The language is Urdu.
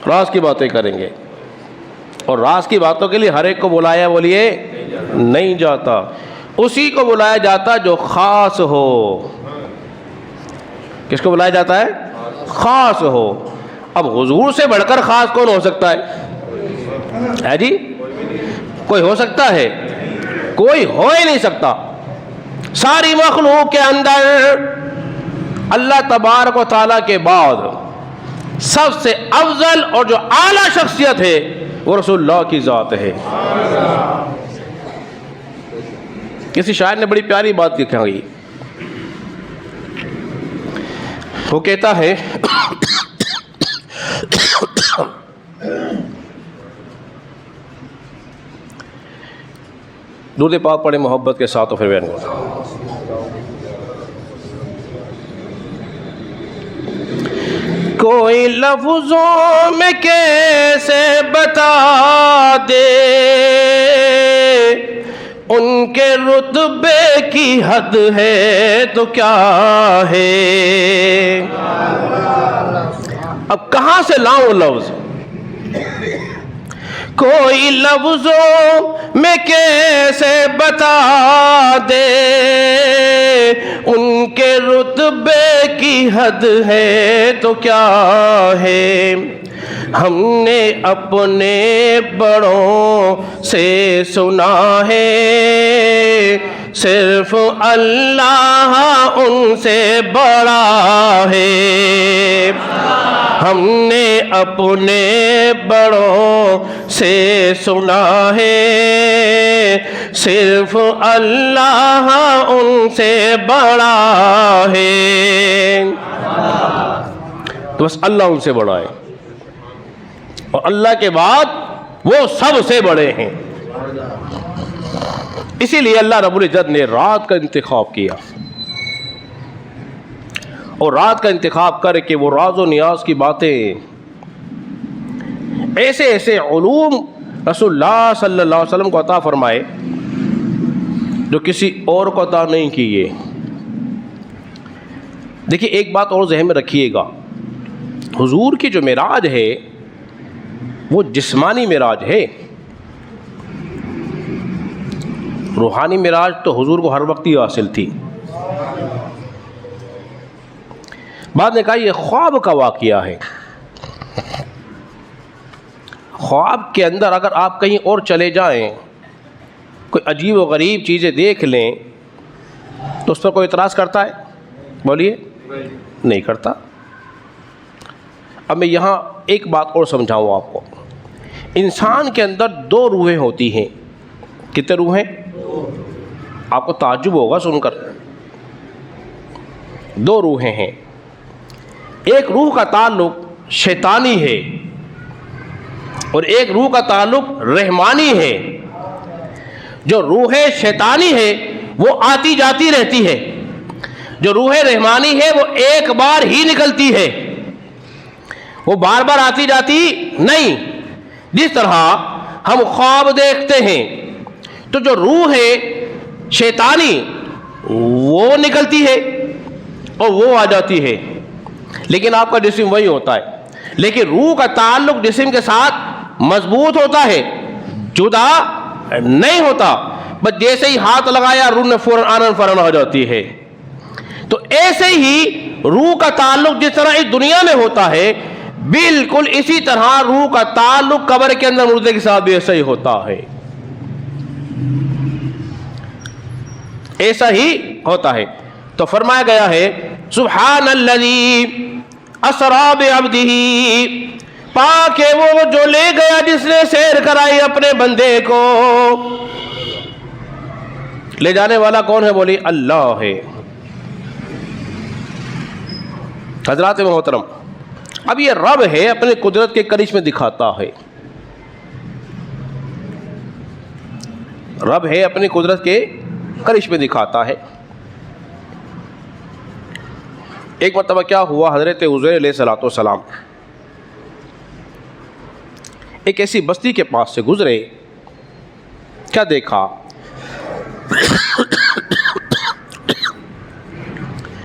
راز کی باتیں کریں گے، اور راز کی باتوں کے لیے ہر ایک کو بلایا بولیے نہیں جاتا، اسی کو بلایا جاتا جو خاص ہو۔ کس کو بلایا جاتا ہے؟ خاص ہو۔ اب حضور سے بڑھ کر خاص کون ہو سکتا ہے جی؟ کوئی ہو سکتا ہے؟ کوئی ہو ہی نہیں سکتا۔ ساری مخلوق کے اندر اللہ تبارک و تعالیٰ کے بعد سب سے افضل اور جو اعلیٰ شخصیت ہے وہ رسول اللہ کی ذات ہے۔ کسی شاعر نے بڑی پیاری بات کہی، وہ کہتا ہے درود پاک پڑھے محبت کے ساتھ، تو پھر بیان کرتا ہوں۔ کوئی لفظوں میں کیسے بتا دے ان کے رتبے کی حد ہے تو کیا ہے۔ اب کہاں سے لاؤں لفظ؟ کوئی لفظوں میں کیسے بتا دے ان کے رتبے کی حد ہے تو کیا ہے۔ ہم نے اپنے بڑوں سے سنا ہے صرف اللہ ان سے بڑا ہے۔ ہم نے اپنے بڑوں سے سنا ہے صرف اللہ ان سے بڑا ہے۔ تو بس اللہ ان سے بڑا ہے، اور اللہ کے بعد وہ سب سے بڑے ہیں۔ اسی لیے اللہ رب العزت نے رات کا انتخاب کیا، اور رات کا انتخاب کر کے وہ راز و نیاز کی باتیں، ایسے ایسے علوم رسول اللہ صلی اللہ علیہ وسلم کو عطا فرمائے جو کسی اور کو عطا نہیں کیے۔ دیکھیے ایک بات اور ذہن میں رکھیے گا، حضور کی جو معراج ہے وہ جسمانی معراج ہے، روحانی معراج تو حضور کو ہر وقت ہی حاصل تھی۔ بعد نے کہا یہ خواب کا واقعہ ہے، خواب کے اندر اگر آپ کہیں اور چلے جائیں، کوئی عجیب و غریب چیزیں دیکھ لیں تو اس پر کوئی اعتراض کرتا ہے؟ بولیے نہیں کرتا۔ اب میں یہاں ایک بات اور سمجھاؤں آپ کو، انسان کے اندر دو روحیں ہوتی ہیں۔ کتنے روحیں؟ آپ کو تعجب ہوگا سن کر، دو روحیں ہیں۔ ایک روح کا تعلق شیطانی ہے اور ایک روح کا تعلق رحمانی ہے۔ جو روح شیطانی ہے وہ آتی جاتی رہتی ہے، جو روح رحمانی ہے وہ ایک بار ہی نکلتی ہے، وہ بار بار آتی جاتی نہیں۔ جس طرح ہم خواب دیکھتے ہیں تو جو روح ہے شیطانی وہ نکلتی ہے اور وہ آ جاتی ہے، لیکن آپ کا جسم وہی ہوتا ہے۔ لیکن روح کا تعلق جسم کے ساتھ مضبوط ہوتا ہے، جدا نہیں ہوتا، بس جیسے ہی ہاتھ لگایا روح نے فوراً آنن فوراً ہو جاتی ہے۔ تو ایسے ہی روح کا تعلق جس طرح اس دنیا میں ہوتا ہے، بالکل اسی طرح روح کا تعلق قبر کے اندر مردے کے ساتھ بھی ایسا ہی ہوتا ہے، ایسا ہی ہوتا ہے۔ تو فرمایا گیا ہے سبحان الذی اسری بعبدہ، پاک ہے وہ جو لے گیا جس نے سیر کرائی اپنے بندے کو۔ لے جانے والا کون ہے؟ بولی اللہ ہے۔ حضرات محترم، اب یہ رب ہے اپنے قدرت کے کرشمے دکھاتا ہے، رب ہے اپنی قدرت کے کرشمے دکھاتا ہے۔ ایک مرتبہ کیا ہوا، حضرت عزیر علیہ السلام ایک ایسی بستی کے پاس سے گزرے، کیا دیکھا؟